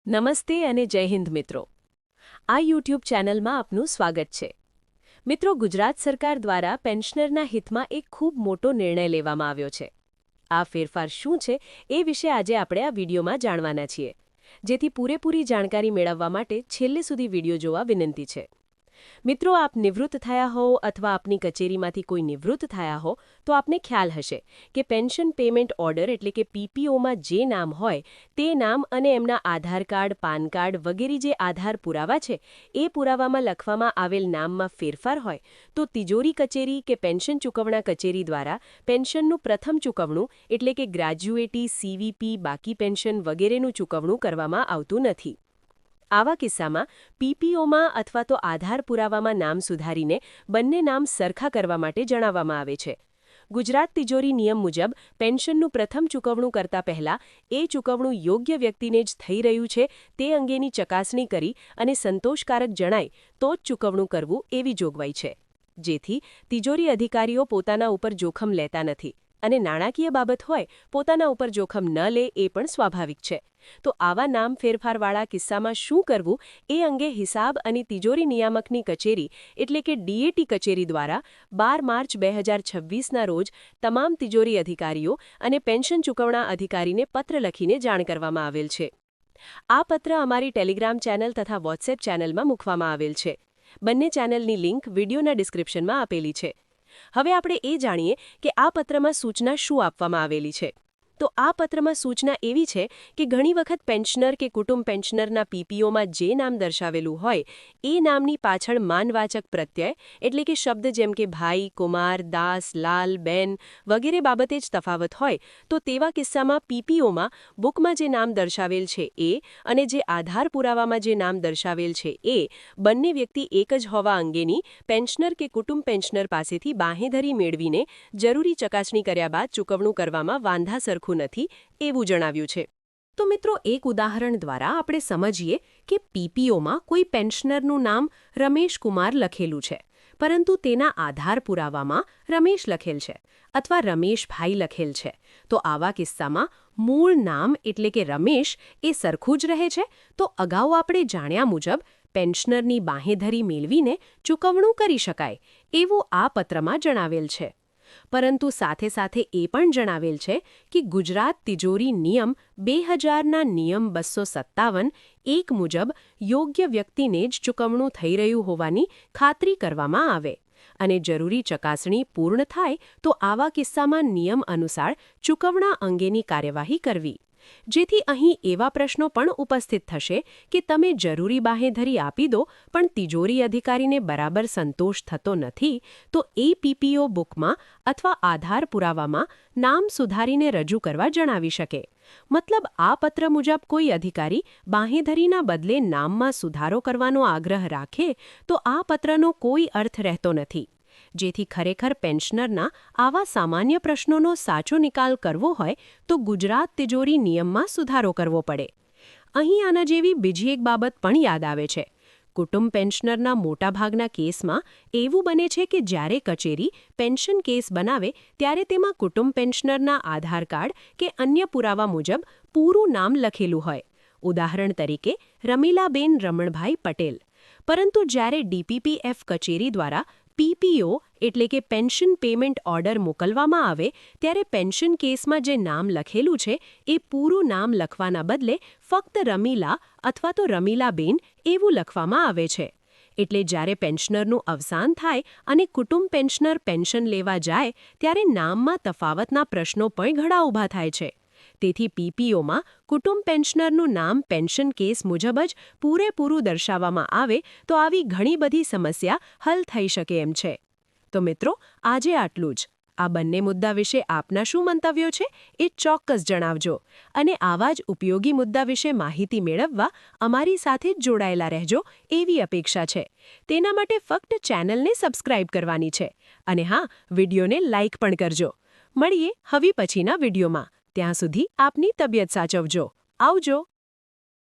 નમસ્તે અને જય હિન્દ મિત્રો. આ યુટ્યુબ ચેનલમાં આપનું સ્વાગત છે. મિત્રો, ગુજરાત સરકાર દ્વારા પેન્શનરના હિતમાં એક ખૂબ મોટો નિર્ણય લેવામાં આવ્યો છે. આ ફેરફાર શું છે એ વિશે આજે આપણે આ વિડીયોમાં જાણવાના છીએ. જેથી પૂરેપૂરી જાણકારી મેળવવા માટે છેલ્લે સુધી વિડીયો જોવા વિનંતી છે. મિત્રો, આપ નિવૃત્ત થયા હો અથવા આપની કચેરીમાંથી કોઈ નિવૃત્ત થયા હો તો આપને ખ્યાલ હશે કે પેન્શન પેમેન્ટ ઓર્ડર એટલે કે પીપીઓમાં જે નામ હોય તે નામ અને એમના આધાર કાર્ડ, પાન કાર્ડ વગેરે જે આધાર પુરાવા છે એ પુરાવામાં લખવામાં આવેલ નામમાં ફેરફાર હોય તો તિજોરી કચેરી કે પેન્શન ચૂકવણા કચેરી દ્વારા પેન્શનનું પ્રથમ ચૂકવણું એટલે કે ગ્રેજ્યુએટી, સીવીપી, બાકી પેન્શન વગેરેનું ચૂકવણું કરવામાં આવતું નથી. આવા કિસ્સામાં પીપીઓમાં અથવા તો આધાર પુરાવામાં નામ સુધારીને બંને નામ સરખા કરવા માટે જણાવવામાં આવે છે. ગુજરાત તિજોરી નિયમ મુજબ પેન્શનનું પ્રથમ ચૂકવણું કરતા પહેલા એ ચૂકવણું યોગ્ય વ્યક્તિને જ થઈ રહ્યું છે તે અંગેની ચકાસણી કરી અને સંતોષકારક જણાય તો જ ચૂકવણું કરવું એવી જોગવાઈ છે. જેથી તિજોરી અધિકારીઓ પોતાના ઉપર જોખમ લેતા નથી અને નાણાકીય બાબત હોય પોતાના ઉપર જોખમ ન લે એ પણ સ્વાભાવિક છે. તો આવા નામ ફેરફારવાળા કિસ્સામાં શું કરવું એ અંગે હિસાબ અને તિજોરી નિયામકની કચેરી એટલે કે ડીએટી કચેરી દ્વારા 12 માર્ચ 2026ના રોજ તમામ તિજોરી અધિકારીઓ અને પેન્શન ચૂકવણા અધિકારીને પત્ર લખીને જાણ કરવામાં આવેલ છે. આ પત્ર અમારી ટેલિગ્રામ ચેનલ તથા વોટ્સએપ ચેનલમાં મૂકવામાં આવેલ છે. બંને ચેનલની લિંક વિડીયોના ડિસ્ક્રિપ્શનમાં આપેલી છે. હવે આપણે એ જાણીએ કે આ પત્રમાં સૂચના શું આપવામાં આવેલી છે. તો આ પત્રમાં સૂચના એવી છે કે ઘણી વખત પેન્શનર કે કુટુંબ પેન્શનરના પીપીઓમાં જે નામ દર્શાવેલું હોય એ નામની પાછળ માનવાચક પ્રત્યય એટલે કે શબ્દ જેમ કે ભાઈ, કુમાર, દાસ, લાલ, બેન વગેરે બાબતે જ તફાવત હોય તો તેવા કિસ્સામાં પીપીઓમાં બુકમાં જે નામ દર્શાવેલ છે એ અને જે આધાર પુરાવામાં જે નામ દર્શાવેલ છે એ બંને વ્યક્તિ એક જ હોવા અંગેની પેન્શનર કે કુટુંબ પેન્શનર પાસેથી બાંહેધરી મેળવીને જરૂરી ચકાસણી કર્યા બાદ ચૂકવણું કરવામાં વાંધા સરખું નથી એવું જણાવ્યું છે. તો મિત્રો, એક ઉદાહરણ દ્વારા આપણે સમજીએ કે પીપીઓમાં કોઈ પેન્શનરનું નામ રમેશ કુમાર લખેલું છે પરંતુ તેના આધાર પુરાવામાં રમેશ લખેલ છે અથવા રમેશભાઈ લખેલ છે. તો આવા કિસ્સામાં મૂળ નામ એટલે કે રમેશ એ સરખું જ રહે છે. તો અગાઉ આપણે જાણ્યા મુજબ પેન્શનરની બાંહેધરી મેળવીને ચૂકવણું કરી શકાય એવું આ પત્રમાં જણાવેલ છે. પરંતુ સાથે સાથે એ પણ જણાવેલ છે કે ગુજરાત તિજોરી નિયમ 2000ના નિયમ 257(1) મુજબ યોગ્ય વ્યક્તિને જ ચૂકવણું થઈ રહ્યું હોવાની ખાતરી કરવામાં આવે અને જરૂરી ચકાસણી પૂર્ણ થાય તો આવા કિસ્સામાં નિયમ અનુસાર ચૂકવણા અંગેની કાર્યવાહી કરવી. જેથી અહીં એવા પ્રશ્નો પણ ઉપસ્થિત થશે કે તમે જરૂરી બાંહેધરી આપી દો પણ તિજોરી અધિકારીને બરાબર સંતોષ થતો નથી તો એ પીપીઓ બુકમાં અથવા આધાર પુરાવામાં નામ સુધારીને રજૂ કરવા જણાવી શકે. મતલબ આ પત્ર મુજબ કોઈ અધિકારી બાંહેધરીના બદલે નામમાં સુધારો કરવાનો આગ્રહ રાખે તો આ પત્રનો કોઈ અર્થ રહેતો નથી. જેથી ખરેખર પેન્શનરના આવા સામાન્ય પ્રશ્નોનો સાચો નિકાલ કરવો હોય તો ગુજરાત તિજોરી નિયમમાં સુધારો કરવો પડે. અહીં આના જેવી બીજી એક બાબત પણ યાદ આવે છે. કુટુંબ પેન્શનરના મોટાભાગના કેસમાં એવું બને છે કે જ્યારે કચેરી પેન્શન કેસ બનાવે ત્યારે તેમાં કુટુંબ પેન્શનરના આધાર કાર્ડ કે અન્ય પુરાવા મુજબ પૂરું નામ લખેલું હોય. ઉદાહરણ તરીકે રમીલાબેન રમણભાઈ પટેલ. પરંતુ જ્યારે ડીપીપીએફ કચેરી દ્વારા પીપીઓ એટલે કે પેન્શન પેમેન્ટ ઓર્ડર મોકલવામાં આવે ત્યારે પેન્શન કેસમાં જે નામ લખેલું છે એ પૂરું નામ લખવાના બદલે ફક્ત રમીલા અથવા તો રમીલાબેન એવું લખવામાં આવે છે. એટલે જ્યારે પેન્શનરનું અવસાન થાય અને કુટુંબ પેન્શનર પેન્શન લેવા જાય ત્યારે નામમાં તફાવતના પ્રશ્નો પણ ઘણા ઊભા થાય છે. તેથી પીપીઓમાં કુટુંબ પેન્શનરનું નામ પેન્શન કેસ મુજબ જ પૂરેપૂરું દર્શાવવામાં આવે તો આવી ઘણી બધી સમસ્યા હલ થઈ શકે એમ છે. તો મિત્રો, આજે આટલું જ. આ બંને મુદ્દા વિશે આપના શું મંતવ્યો છે એ ચોક્કસ જણાવજો અને આવા જ ઉપયોગી મુદ્દા વિશે માહિતી મેળવવા અમારી સાથે જ જોડાયેલા રહેજો એવી અપેક્ષા છે. તેના માટે ફક્ત ચેનલને સબસ્ક્રાઇબ કરવાની છે અને હા, વિડીયોને લાઇક પણ કરજો. મળીએ હવે પછીના વિડીયોમાં. ત્યાં સુધી આપની તબિયત સાચવજો. આવજો.